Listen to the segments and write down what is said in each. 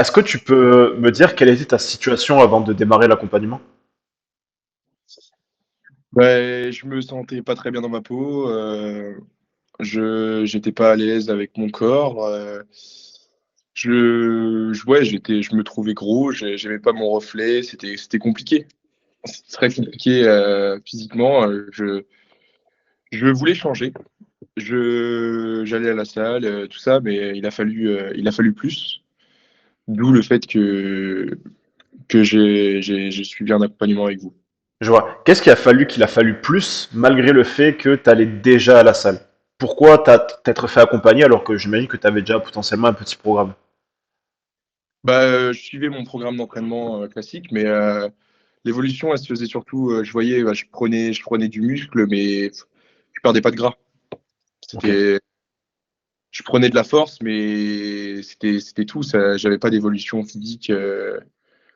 est-ce que tu peux me dire quelle était ta situation avant de démarrer l'accompagnement? Ouais, je me sentais pas très bien dans ma peau. J'étais pas à l'aise avec mon corps. Ouais, je me trouvais gros. J'aimais pas mon reflet. C'était compliqué. C'était très compliqué physiquement. Je voulais changer. J'allais à la salle, tout ça, mais il a fallu plus. D'où le fait que j'ai suivi un accompagnement avec vous. Je vois. Qu'est-ce qu'il a fallu plus malgré le fait que tu allais déjà à la salle? Pourquoi t'être fait accompagner alors que j'imagine que tu avais déjà potentiellement un petit programme? Bah, je suivais mon programme d'entraînement classique, mais l'évolution, elle se faisait surtout, je voyais, bah, je prenais du muscle, mais je perdais pas de gras. Ok. C'était, je prenais de la force, mais c'était tout. Ça, j'avais pas d'évolution physique.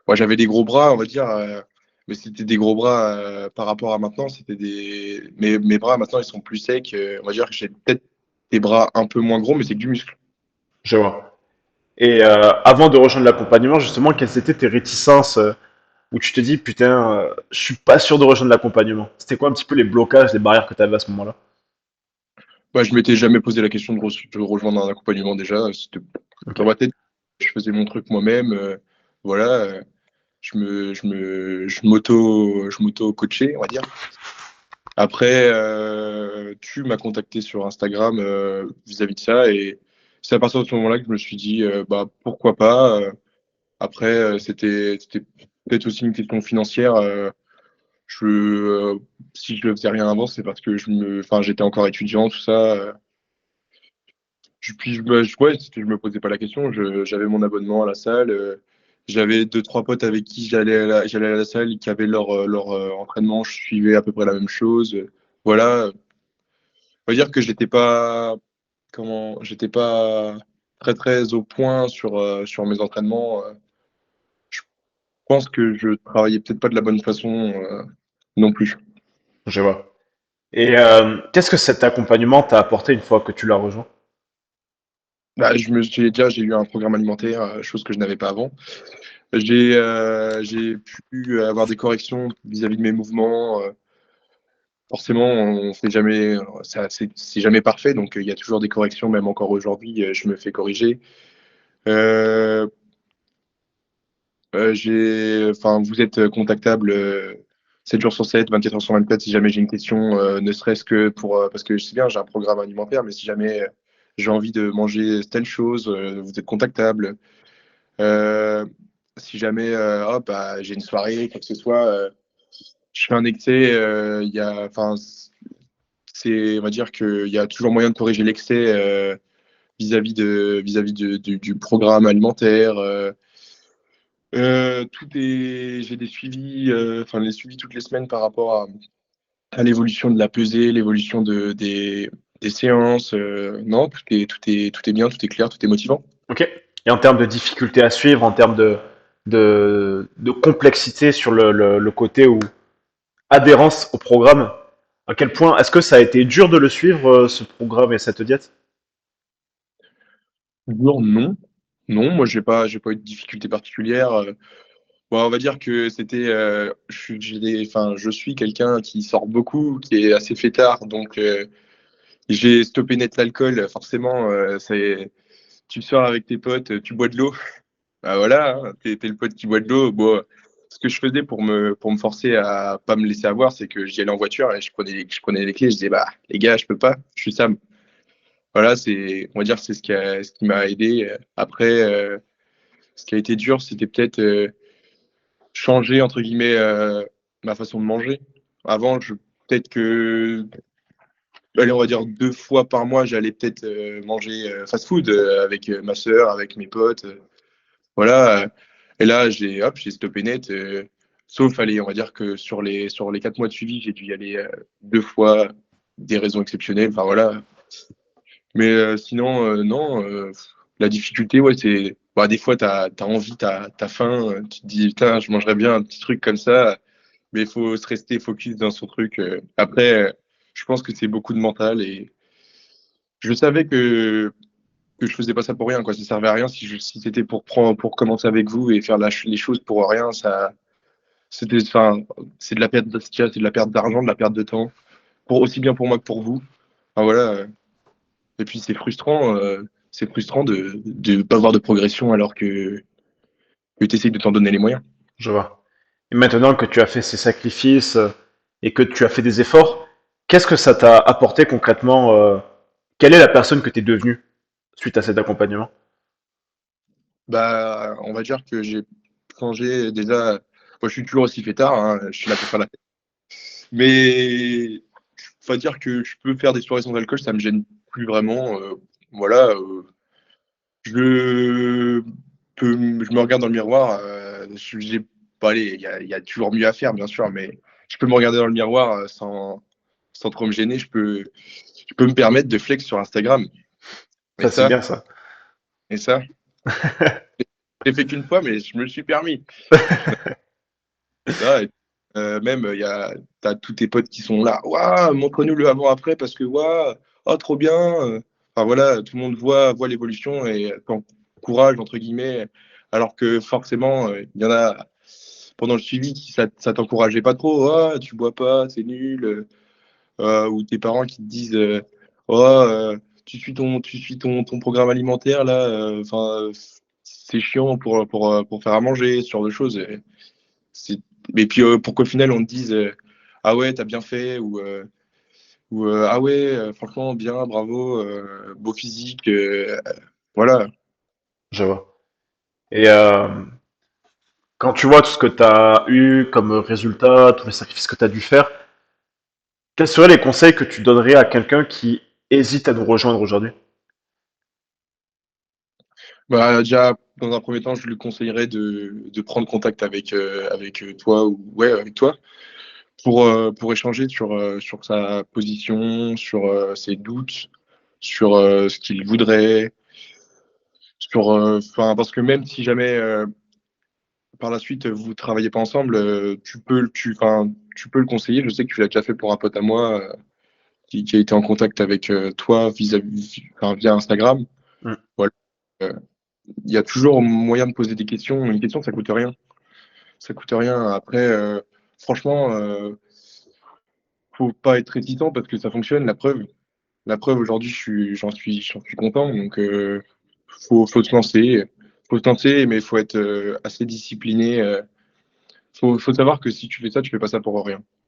Moi, j'avais des gros bras, on va dire, mais c'était des gros bras par rapport à maintenant. Mes bras maintenant, ils sont plus secs. On va dire que j'ai peut-être des bras un peu moins gros, mais c'est que du muscle. Je vois. Et avant de rejoindre l'accompagnement, justement, quelles étaient tes réticences où tu te dis, putain, je suis pas sûr de rejoindre l'accompagnement? C'était quoi un petit peu les blocages, les barrières que tu avais à ce moment-là? Bah, je m'étais jamais posé la question de rejoindre un accompagnement déjà. C'était Ok. dans ma tête, je faisais mon truc moi-même. Voilà, je m'auto coachais, on va dire. Après, tu m'as contacté sur Instagram vis-à-vis de ça et c'est à partir de ce moment-là que je me suis dit bah pourquoi pas. Après, c'était peut-être aussi une question financière. Si je ne faisais rien avant, c'est parce que enfin, j'étais encore étudiant, tout ça. Ouais, je me posais pas la question. J'avais mon abonnement à la salle. J'avais deux, trois potes avec qui j'allais à la salle, qui avaient leur entraînement. Je suivais à peu près la même chose. Voilà. On va dire que j'étais pas très, très au point sur mes entraînements. Je pense que je travaillais peut-être pas de la bonne façon, non plus. Je vois. Et qu'est-ce que cet accompagnement t'a apporté une fois que tu l'as rejoint? Bah, j'ai eu un programme alimentaire, chose que je n'avais pas avant. J'ai pu avoir des corrections vis-à-vis de mes mouvements. Forcément, on fait jamais, c'est jamais parfait, donc il y a toujours des corrections, même encore aujourd'hui, je me fais corriger. Euh, enfin, vous êtes contactable 7 jours sur 7, 24 heures sur 24 si jamais j'ai une question, ne serait-ce que parce que je sais bien, j'ai un programme alimentaire, mais si jamais j'ai envie de manger telle chose, vous êtes contactable. Euh, Si jamais bah, j'ai une soirée, quoi que ce soit, je fais un excès, enfin, on va dire qu'il y a toujours moyen de corriger l'excès du programme alimentaire. J'ai des suivis, enfin les suivis toutes les semaines par rapport à l'évolution de la pesée, l'évolution des séances. Non, tout est bien, tout est clair, tout est motivant. Ok. Et en termes de difficulté à suivre, en termes de complexité sur le côté ou adhérence au programme, à quel point est-ce que ça a été dur de le suivre, ce programme et cette diète? Toujours non. Non, moi j'ai pas eu de difficulté particulière. Bon, on va dire que enfin, je suis quelqu'un qui sort beaucoup, qui est assez fêtard, donc j'ai stoppé net l'alcool. Forcément, tu sors avec tes potes, tu bois de l'eau. Bah voilà, hein, t'es le pote qui boit de l'eau. Bon, ce que je faisais pour me forcer à pas me laisser avoir, c'est que j'y allais en voiture et je prenais les clés. Je disais bah les gars, je peux pas, je suis Sam. Voilà, on va dire, c'est ce qui m'a aidé. Après, ce qui a été dur, c'était peut-être changer entre guillemets ma façon de manger. Avant, peut-être que, allez, on va dire 2 fois par mois, j'allais peut-être manger fast-food avec ma sœur, avec mes potes. Voilà. Et là, j'ai stoppé net. Sauf, allez, on va dire que sur les 4 mois de suivi, j'ai dû y aller 2 fois, des raisons exceptionnelles. Enfin voilà. Mais sinon, non. La difficulté, ouais, c'est. Bah, des fois, t'as envie, t'as faim. Tu te dis, putain, je mangerais bien un petit truc comme ça. Mais il faut se rester focus dans son truc. Après, je pense que c'est beaucoup de mental. Et je savais que que je faisais pas ça pour rien, quoi. Ça servait à rien si c'était pour commencer avec vous et faire les choses pour rien. Enfin, c'est de la perte, c'est de la perte d'argent, de la perte de temps, pour aussi bien pour moi que pour vous. Enfin, voilà. Et puis c'est frustrant de pas avoir de progression alors que tu essayes de t'en donner les moyens. Je vois. Et maintenant que tu as fait ces sacrifices et que tu as fait des efforts, qu'est-ce que ça t'a apporté concrètement quelle est la personne que tu es devenue suite à cet accompagnement? Bah, on va dire que j'ai changé déjà. Moi, je suis toujours aussi fêtard, hein, je suis là pour faire la fête. Mais on va dire que je peux faire des soirées sans alcool, ça me gêne plus vraiment. Voilà, je je me regarde dans le miroir. J'ai pas allez, il y a toujours mieux à faire, bien sûr, mais je peux me regarder dans le miroir sans trop me gêner. Je peux me permettre de flex sur Instagram. Mais Ça, c'est ça, bien ça. et ça, j'ai fait qu'une fois, mais je me le suis permis. Ça, et, même, t'as tous tes potes qui sont là. Waouh, montre-nous le avant-après parce que, waouh, oh, trop bien. Enfin, voilà, tout le monde voit l'évolution et t'encourage, entre guillemets. Alors que forcément, il y en a pendant le suivi ça t'encourageait pas trop. Oh, tu bois pas, c'est nul. Ou tes parents qui te disent oh, tu suis ton programme alimentaire là. Enfin, c'est chiant pour faire à manger, ce genre de choses. C'est et puis, pour qu'au final on te dise, «Ah ouais, t'as bien fait» ou «Ah ouais, franchement bien, bravo, beau physique», voilà. Je vois. Et quand tu vois tout ce que tu as eu comme résultat, tous les sacrifices que tu as dû faire, quels seraient les conseils que tu donnerais à quelqu'un qui hésite à nous rejoindre aujourd'hui? Bah, déjà, dans un premier temps, je lui conseillerais de prendre contact avec toi ou ouais, avec toi pour échanger sur sa position, sur, ses doutes, sur, ce qu'il voudrait, sur, enfin, parce que même si jamais, par la suite, vous travaillez pas ensemble, tu peux le conseiller. Je sais que tu l'as déjà fait pour un pote à moi, qui a été en contact avec, toi enfin, via Instagram. Hmm. Voilà, heu, il y a toujours moyen de poser des questions. Une question, ça coûte rien. Ça coûte rien. Après, franchement, faut pas être réticent parce que ça fonctionne, la preuve. La preuve aujourd'hui, j'en suis content donc faut se lancer. Faut se lancer, mais il faut être, assez discipliné, faut savoir que si tu fais ça, tu fais pas ça pour rien.